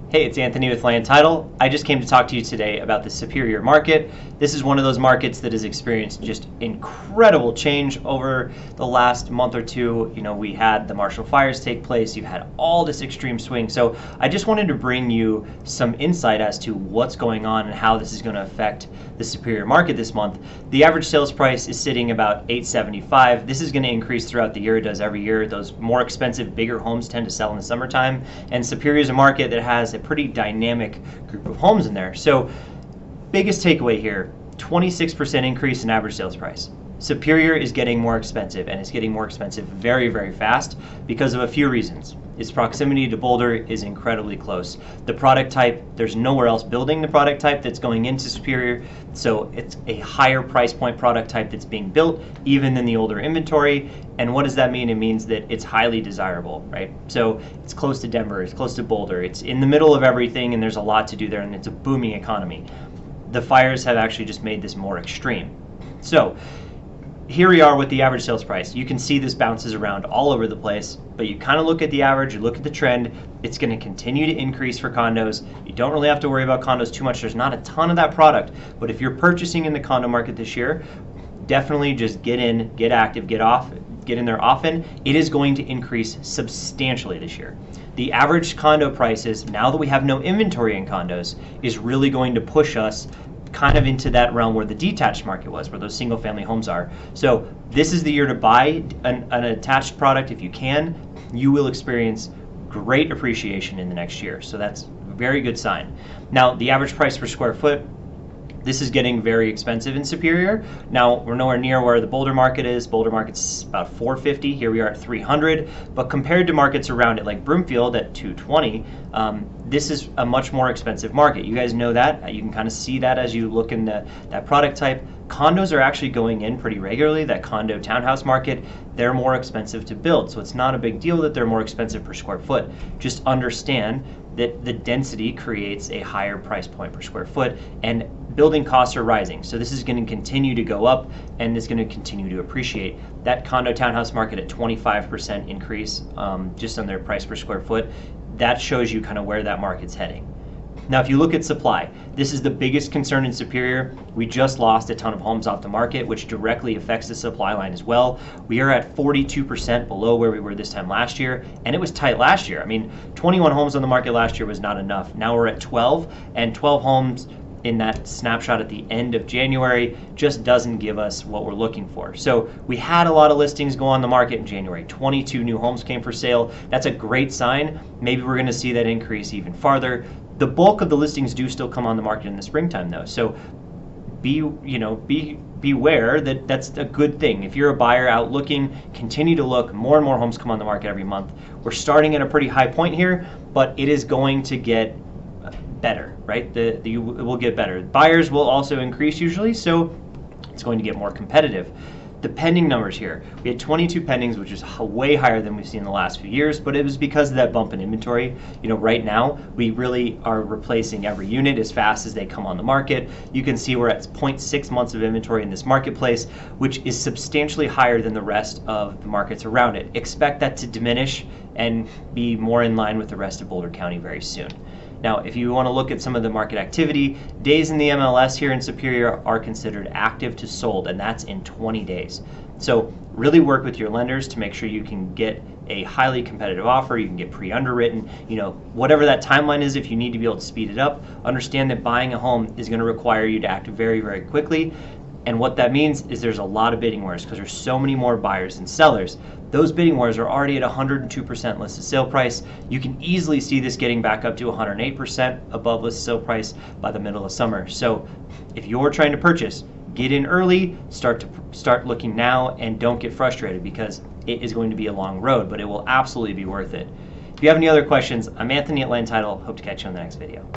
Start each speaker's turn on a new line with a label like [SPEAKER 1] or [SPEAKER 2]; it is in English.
[SPEAKER 1] Hey, it's Anthony with Land Title. I just came to talk to you today about the Superior market. This is one of those markets that has experienced just incredible change over the last month or two. We had the Marshall fires take place. You've had all this extreme swing. So I just wanted to bring you some insight as to what's going on and how this is going to affect the Superior market this month. The average sales price is sitting about $875. This is going to increase throughout the year. It does every year. Those more expensive, bigger homes tend to sell in the summertime, and Superior is a market that has a pretty dynamic group of homes in there. So biggest takeaway here, 26% increase in average sales price. Superior is getting more expensive, and it's getting more expensive very, very fast because of a few reasons. Its proximity to Boulder is incredibly close. The product type, there's nowhere else building the product type that's going into Superior, so it's a higher price point product type that's being built even than the older inventory. And what does that mean? It means that it's highly desirable, right? So it's close to Denver, it's close to Boulder, it's in the middle of everything, and there's a lot to do there, and it's a booming economy. The fires have actually just made this more extreme. So here we are with the average sales price. You can see this bounces around all over the place, but you kind of look at the average, you look at the trend, it's going to continue to increase for condos. You don't really have to worry about condos too much. There's not a ton of that product, but if you're purchasing in the condo market this year, definitely just get in, get active, get in there often. It is going to increase substantially this year. The average condo prices, now that we have no inventory in condos, is really going to push us kind of into that realm where the detached market was, where those single family homes are. So this is the year to buy an attached product if you can. You will experience great appreciation in the next year. So that's a very good sign. Now, the average price per square foot, this is getting very expensive in Superior. Now, we're nowhere near where the Boulder market is. Boulder market's about $450. Here we are at $300. But compared to markets around it, like Broomfield at $220, this is a much more expensive market. You guys know that. You can kind of see that as you look in that product type. Condos are actually going in pretty regularly. That condo townhouse market, they're more expensive to build. So it's not a big deal that they're more expensive per square foot. Just understand that the density creates a higher price point per square foot, and building costs are rising. So this is going to continue to go up, and it's going to continue to appreciate. That condo townhouse market at 25% increase just on their price per square foot, that shows you kind of where that market's heading. Now, if you look at supply, this is the biggest concern in Superior. We just lost a ton of homes off the market, which directly affects the supply line as well. We are at 42% below where we were this time last year, and it was tight last year. I mean, 21 homes on the market last year was not enough. Now we're at 12, and 12 homes in that snapshot at the end of January just doesn't give us what we're looking for. So we had a lot of listings go on the market in January. 22 new homes came for sale. That's a great sign. Maybe we're going to see that increase even farther. The bulk of the listings do still come on the market in the springtime, though. So beware that that's a good thing. If you're a buyer out looking, continue to look. More and more homes come on the market every month. We're starting at a pretty high point here, but it is going to get better, right? It will get better. Buyers will also increase usually, so it's going to get more competitive. The pending numbers here, we had 22 pendings, which is way higher than we've seen in the last few years, but it was because of that bump in inventory. Right now, we really are replacing every unit as fast as they come on the market. You can see we're at 0.6 months of inventory in this marketplace, which is substantially higher than the rest of the markets around it. Expect that to diminish and be more in line with the rest of Boulder County very soon. Now, if you want to look at some of the market activity, days in the MLS here in Superior are considered active to sold, and that's in 20 days. So really work with your lenders to make sure you can get a highly competitive offer. You can get pre-underwritten, whatever that timeline is. If you need to be able to speed it up, understand that buying a home is going to require you to act very, very quickly. And what that means is there's a lot of bidding wars because there's so many more buyers than sellers. Those bidding wars are already at 102% listed sale price. You can easily see this getting back up to 108% above listed sale price by the middle of summer. So if you're trying to purchase, get in early, start looking now, and don't get frustrated because it is going to be a long road, but it will absolutely be worth it. If you have any other questions, I'm Anthony at Land Title. Hope to catch you on the next video.